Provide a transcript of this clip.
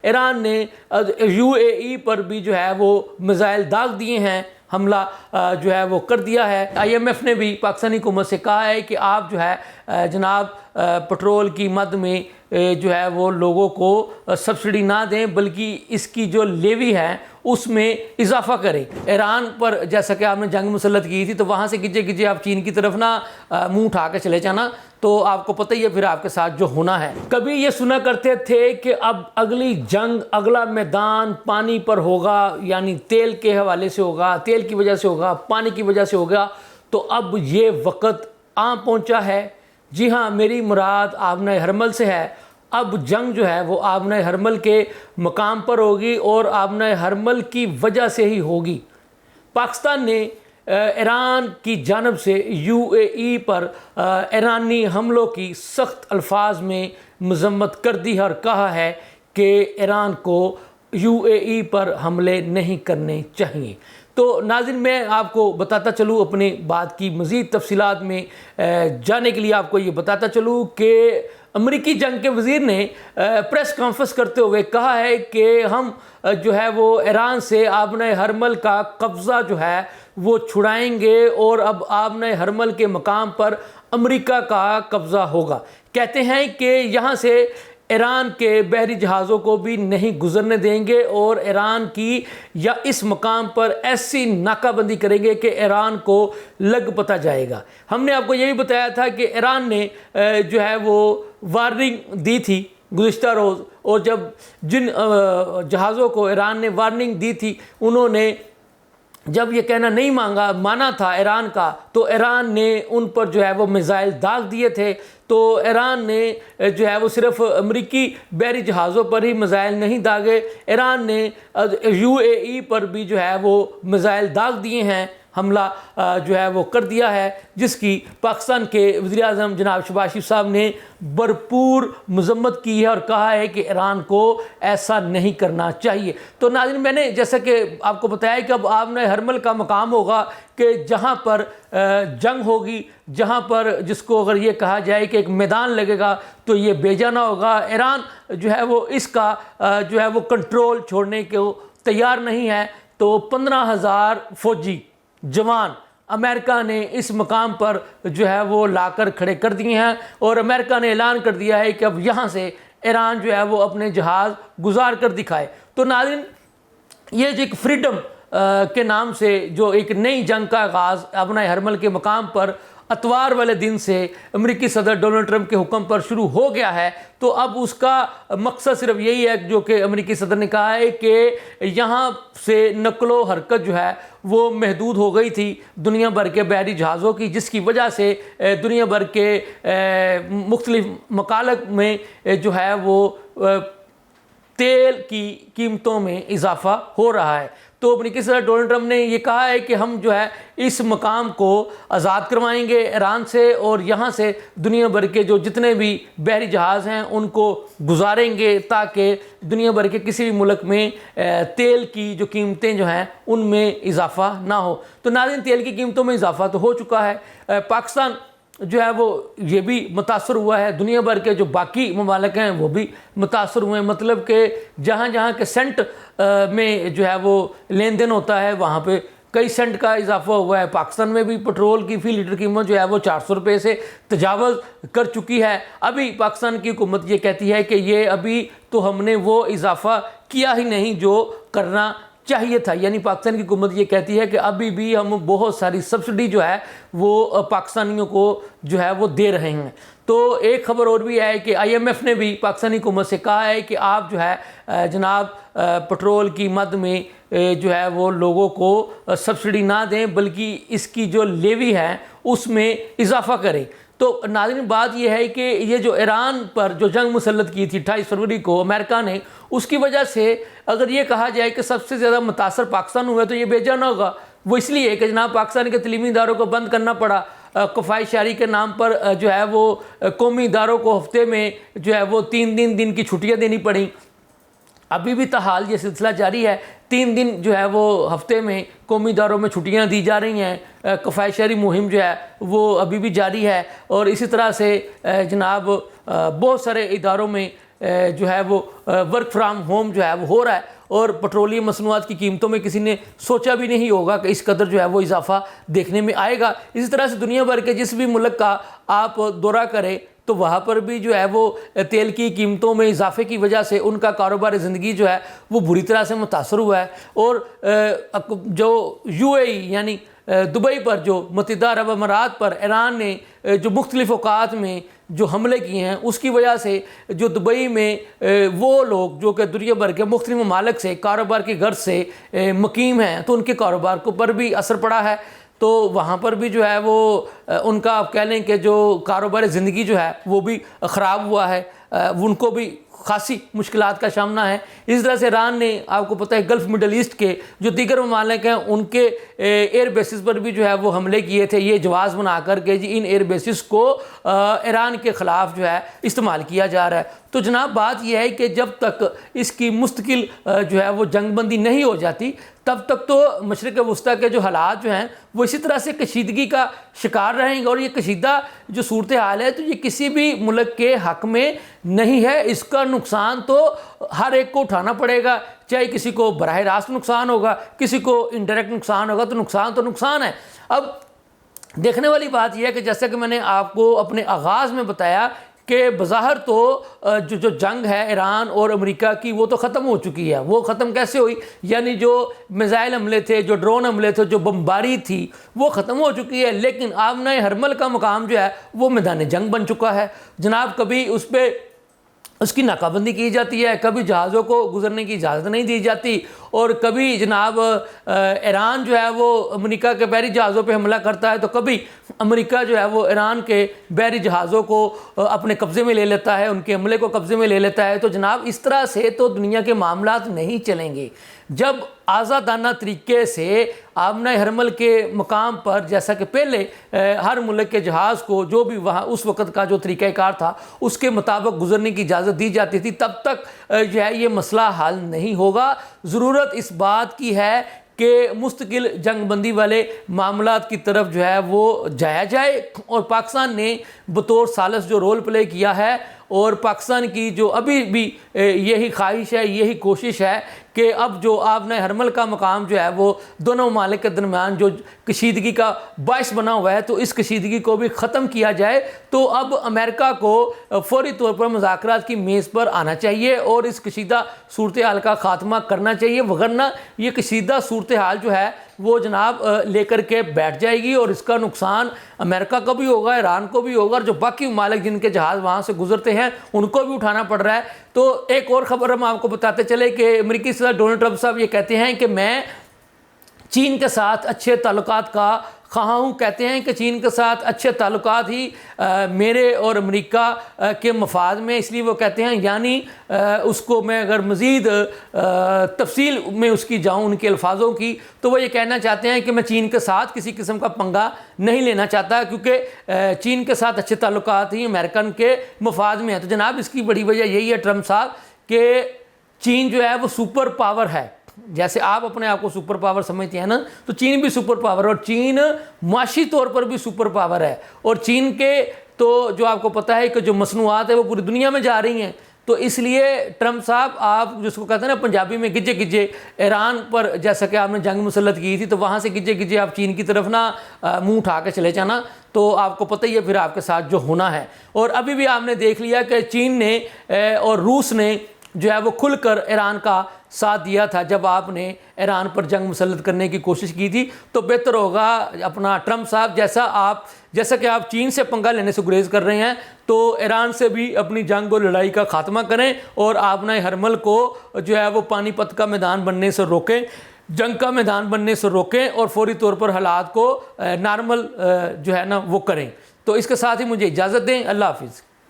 ایران نے UAE پر بھی جو ہے وہ میزائل داغ دیے ہیں، حملہ جو ہے وہ کر دیا ہے۔ IMF نے بھی پاکستانی حکومت سے کہا ہے کہ آپ جو ہے جناب پٹرول کی مد میں جو ہے وہ لوگوں کو سبسڈی نہ دیں، بلکہ اس کی جو لیوی ہے اس میں اضافہ کریں۔ ایران پر جیسا کہ آپ نے جنگ مسلط کی تھی، تو وہاں سے گجے آپ چین کی طرف نہ منہ اٹھا کے چلے جانا، تو آپ کو پتہ ہی ہے پھر آپ کے ساتھ جو ہونا ہے۔ کبھی یہ سنا کرتے تھے کہ اب اگلی جنگ، اگلا میدان پانی پر ہوگا، یعنی تیل کے حوالے سے ہوگا، تیل کی وجہ سے ہوگا، پانی کی وجہ سے ہوگا۔ تو اب یہ وقت آ پہنچا ہے۔ جی ہاں، میری مراد آبنہ ہرمل سے ہے۔ اب جنگ جو ہے وہ آبنہ ہرمل کے مقام پر ہوگی اور آبنہ ہرمل کی وجہ سے ہی ہوگی۔ پاکستان نے ایران کی جانب سے UAE پر ایرانی حملوں کی سخت الفاظ میں مذمت کر دی اور کہا ہے کہ ایران کو UAE پر حملے نہیں کرنے چاہیے۔ تو ناظرین، میں آپ کو بتاتا چلوں، اپنی بات کی مزید تفصیلات میں جانے کے لیے آپ کو یہ بتاتا چلوں کہ امریکی جنگ کے وزیر نے پریس کانفرنس کرتے ہوئے کہا ہے کہ ہم جو ہے وہ ایران سے آبنہ ہرمل کا قبضہ جو ہے وہ چھڑائیں گے اور اب آبنہ ہرمل کے مقام پر امریکہ کا قبضہ ہوگا۔ کہتے ہیں کہ یہاں سے ایران کے بحری جہازوں کو بھی نہیں گزرنے دیں گے اور ایران کی یا اس مقام پر ایسی ناکہ بندی کریں گے کہ ایران کو لگ پتہ جائے گا۔ ہم نے آپ کو یہ بھی بتایا تھا کہ ایران نے جو ہے وہ وارننگ دی تھی گزشتہ روز، اور جب جن جہازوں کو ایران نے وارننگ دی تھی، انہوں نے جب یہ کہنا نہیں مانا تھا ایران کا، تو ایران نے ان پر جو ہے وہ میزائل داغ دیے تھے۔ تو ایران نے جو ہے وہ صرف امریکی بحری جہازوں پر ہی میزائل نہیں داغے، ایران نے UAE پر بھی جو ہے وہ میزائل داغ دیے ہیں، حملہ جو ہے وہ کر دیا ہے، جس کی پاکستان کے وزیر اعظم جناب شہباز شریف صاحب نے بھرپور مذمت کی ہے اور کہا ہے کہ ایران کو ایسا نہیں کرنا چاہیے۔ تو ناظرین، میں نے جیسا کہ آپ کو بتایا کہ اب آبنہ ہرمل کا مقام ہوگا کہ جہاں پر جنگ ہوگی، جہاں پر جس کو اگر یہ کہا جائے کہ ایک میدان لگے گا تو یہ بے جانا ہوگا۔ ایران جو ہے وہ اس کا جو ہے وہ کنٹرول چھوڑنے کو تیار نہیں ہے۔ تو 15,000 فوجی جوان امریکہ نے اس مقام پر جو ہے وہ لا کر کھڑے کر دیے ہیں، اور امریکہ نے اعلان کر دیا ہے کہ اب یہاں سے ایران جو ہے وہ اپنے جہاز گزار کر دکھائے۔ تو ناظرین، یہ جو ایک فریڈم کے نام سے جو ایک نئی جنگ کا آغاز آبنہ ہرمل کے مقام پر اتوار والے دن سے امریکی صدر ڈونلڈ ٹرمپ کے حکم پر شروع ہو گیا ہے، تو اب اس کا مقصد صرف یہی ہے جو کہ امریکی صدر نے کہا ہے کہ یہاں سے نقل و حرکت جو ہے وہ محدود ہو گئی تھی دنیا بھر کے بحری جہازوں کی، جس کی وجہ سے دنیا بھر کے مختلف ممالک میں جو ہے وہ تیل کی قیمتوں میں اضافہ ہو رہا ہے۔ تو امریکی صدر ڈونلڈ ٹرمپ نے یہ کہا ہے کہ ہم جو ہے اس مقام کو آزاد کروائیں گے ایران سے، اور یہاں سے دنیا بھر کے جو جتنے بھی بحری جہاز ہیں ان کو گزاریں گے، تاکہ دنیا بھر کے کسی بھی ملک میں تیل کی جو قیمتیں جو ہیں ان میں اضافہ نہ ہو۔ تو ناظرین، تیل کی قیمتوں میں اضافہ تو ہو چکا ہے، پاکستان جو ہے وہ یہ بھی متاثر ہوا ہے، دنیا بھر کے جو باقی ممالک ہیں وہ بھی متاثر ہوئے ہیں۔ مطلب کہ جہاں جہاں کے سینٹ میں جو ہے وہ لین دین ہوتا ہے، وہاں پہ کئی سینٹ کا اضافہ ہوا ہے۔ پاکستان میں بھی پٹرول کی فی لیٹر قیمت جو ہے وہ 400 روپے سے تجاوز کر چکی ہے۔ ابھی پاکستان کی حکومت یہ کہتی ہے کہ یہ ابھی تو ہم نے وہ اضافہ کیا ہی نہیں جو کرنا چاہیے تھا، یعنی پاکستان کی حکومت یہ کہتی ہے کہ ابھی بھی ہم بہت ساری سبسڈی جو ہے وہ پاکستانیوں کو جو ہے وہ دے رہے ہیں۔ تو ایک خبر اور بھی ہے کہ IMF نے بھی پاکستانی حکومت سے کہا ہے کہ آپ جو ہے جناب پٹرول کی مد میں جو ہے وہ لوگوں کو سبسڈی نہ دیں، بلکہ اس کی جو لیوی ہے اس میں اضافہ کریں۔ تو ناظرین، بات یہ ہے کہ یہ جو ایران پر جو جنگ مسلط کی تھی 28 فروری کو امریکہ نے، اس کی وجہ سے اگر یہ کہا جائے کہ سب سے زیادہ متاثر پاکستان ہوا تو یہ بے جانا ہوگا۔ وہ اس لیے کہ جناب پاکستان کے تعلیمی اداروں کو بند کرنا پڑا، قفائے شہری کے نام پر جو ہے وہ قومی اداروں کو ہفتے میں جو ہے وہ 3 دن کی چھٹیاں دینی پڑیں۔ ابھی بھی تاحال یہ سلسلہ جاری ہے، 3 دن جو ہے وہ ہفتے میں قومی اداروں میں چھٹیاں دی جا رہی ہیں۔ قفائے شہری مہم جو ہے وہ ابھی بھی جاری ہے، اور اسی طرح سے جناب بہت سارے اداروں میں جو ہے وہ ورک فرام ہوم جو ہے وہ ہو رہا ہے، اور پٹرولیم مصنوعات کی قیمتوں میں کسی نے سوچا بھی نہیں ہوگا کہ اس قدر جو ہے وہ اضافہ دیکھنے میں آئے گا۔ اسی طرح سے دنیا بھر کے جس بھی ملک کا آپ دورہ کریں تو وہاں پر بھی جو ہے وہ تیل کی قیمتوں میں اضافے کی وجہ سے ان کا کاروبار زندگی جو ہے وہ بری طرح سے متاثر ہوا ہے۔ اور جو UAE یعنی دبئی پر، جو متحدہ عرب امارات پر ایران نے جو مختلف اوقات میں جو حملے کیے ہیں، اس کی وجہ سے جو دبئی میں وہ لوگ جو کہ دنیا بھر کے مختلف ممالک سے کاروبار کی غرض سے مقیم ہیں، تو ان کے کاروبار کو پر بھی اثر پڑا ہے۔ تو وہاں پر بھی جو ہے وہ ان کا آپ کہہ لیں کہ جو کاروبار زندگی جو ہے وہ بھی خراب ہوا ہے، ان کو بھی خاصی مشکلات کا سامنا ہے۔ اس طرح سے ایران نے، آپ کو پتہ ہے، گلف مڈل ایسٹ کے جو دیگر ممالک ہیں ان کے ایئر بیسز پر بھی جو ہے وہ حملے کیے تھے، یہ جواز بنا کر کے جی ان ایئر بیسز کو ایران کے خلاف جو ہے استعمال کیا جا رہا ہے۔ تو جناب بات یہ ہے کہ جب تک اس کی مستقل جو ہے وہ جنگ بندی نہیں ہو جاتی، تب تک تو مشرق وسطیٰ کے جو حالات جو ہیں وہ اسی طرح سے کشیدگی کا شکار رہیں گے، اور یہ کشیدہ جو صورتحال ہے تو یہ کسی بھی ملک کے حق میں نہیں ہے۔ اس کا نقصان تو ہر ایک کو اٹھانا پڑے گا، چاہے کسی کو براہ راست نقصان ہوگا، کسی کو انڈائریکٹ نقصان ہوگا، تو نقصان ہے۔ اب دیکھنے والی بات یہ ہے کہ جیسا کہ میں نے آپ کو اپنے آغاز میں بتایا کہ بظاہر تو جو جنگ ہے ایران اور امریکہ کی وہ تو ختم ہو چکی ہے۔ وہ ختم کیسے ہوئی؟ یعنی جو میزائل حملے تھے، جو ڈرون حملے تھے، جو بمباری تھی، وہ ختم ہو چکی ہے، لیکن آبنائے حرمل کا مقام جو ہے وہ میدان جنگ بن چکا ہے۔ جناب کبھی اس پہ اس کی ناکہ بندی کی جاتی ہے، کبھی جہازوں کو گزرنے کی اجازت نہیں دی جاتی، اور کبھی جناب ایران جو ہے وہ امریکہ کے بحری جہازوں پہ حملہ کرتا ہے، تو کبھی امریکہ جو ہے وہ ایران کے بحری جہازوں کو اپنے قبضے میں لے لیتا ہے، ان کے عملے کو قبضے میں لے لیتا ہے۔ تو جناب اس طرح سے تو دنیا کے معاملات نہیں چلیں گے۔ جب آزادانہ طریقے سے آبنائے حرمل کے مقام پر، جیسا کہ پہلے ہر ملک کے جہاز کو جو بھی وہاں اس وقت کا جو طریقہ کار تھا اس کے مطابق گزرنے کی اجازت دی جاتی تھی، تب تک جو ہے یہ مسئلہ حل نہیں ہوگا۔ ضرورت اس بات کی ہے کہ مستقل جنگ بندی والے معاملات کی طرف جو ہے وہ جایا جائے، اور پاکستان نے بطور ثالث جو رول پلے کیا ہے، اور پاکستان کی جو ابھی بھی یہی خواہش ہے، یہی کوشش ہے کہ اب جو آبنائے حرمل کا مقام جو ہے وہ دونوں ممالک کے درمیان جو کشیدگی کا باعث بنا ہوا ہے، تو اس کشیدگی کو بھی ختم کیا جائے۔ تو اب امریکہ کو فوری طور پر مذاکرات کی میز پر آنا چاہیے اور اس کشیدہ صورتحال کا خاتمہ کرنا چاہیے، وگرنہ یہ کشیدہ صورتحال جو ہے وہ جناب لے کر کے بیٹھ جائے گی، اور اس کا نقصان امریکہ کو بھی ہوگا، ایران کو بھی ہوگا، اور جو باقی ممالک جن کے جہاز وہاں سے گزرتے ہیں ان کو بھی اٹھانا پڑ رہا ہے۔ تو ایک اور خبر ہم آپ کو بتاتے چلے کہ امریکی صدر ڈونلڈ ٹرمپ صاحب یہ کہتے ہیں کہ میں چین کے ساتھ اچھے تعلقات کا خواہاں ہوں، کہتے ہیں کہ چین کے ساتھ اچھے تعلقات ہی میرے اور امریکہ کے مفاد میں، اس لیے وہ کہتے ہیں، یعنی اس کو میں اگر مزید تفصیل میں اس کی جاؤں ان کے الفاظوں کی، تو وہ یہ کہنا چاہتے ہیں کہ میں چین کے ساتھ کسی قسم کا پنگا نہیں لینا چاہتا، کیونکہ چین کے ساتھ اچھے تعلقات ہی امریکن کے مفاد میں ہیں۔ تو جناب اس کی بڑی وجہ یہی ہے ٹرمپ صاحب کہ چین جو ہے وہ سپر پاور ہے۔ جیسے آپ اپنے آپ کو سپر پاور سمجھتے ہیں نا، تو چین بھی سپر پاور ہے، اور چین معاشی طور پر بھی سپر پاور ہے، اور چین کے تو جو آپ کو پتہ ہے کہ جو مصنوعات ہیں وہ پوری دنیا میں جا رہی ہیں۔ تو اس لیے ٹرمپ صاحب، آپ جس کو کہتے ہیں نا پنجابی میں گجے گجے، ایران پر جیسا کہ آپ نے جنگ مسلط کی تھی، تو وہاں سے گجے گجے آپ چین کی طرف نہ منہ اٹھا کے چلے جانا، تو آپ کو پتہ ہی ہے پھر آپ کے ساتھ جو ہونا ہے۔ اور ابھی بھی آپ نے دیکھ لیا کہ چین نے اور روس نے جو ہے وہ کھل کر ایران کا ساتھ دیا تھا جب آپ نے ایران پر جنگ مسلط کرنے کی کوشش کی تھی۔ تو بہتر ہوگا اپنا ٹرمپ صاحب، جیسا کہ آپ چین سے پنگا لینے سے گریز کر رہے ہیں، تو ایران سے بھی اپنی جنگ اور لڑائی کا خاتمہ کریں، اور آبنائے حرمل کو جو ہے وہ پانی پت کا میدان بننے سے روکیں، جنگ کا میدان بننے سے روکیں، اور فوری طور پر حالات کو نارمل جو ہے نا وہ کریں۔ تو اس کے ساتھ ہی مجھے اجازت دیں، اللہ حافظ۔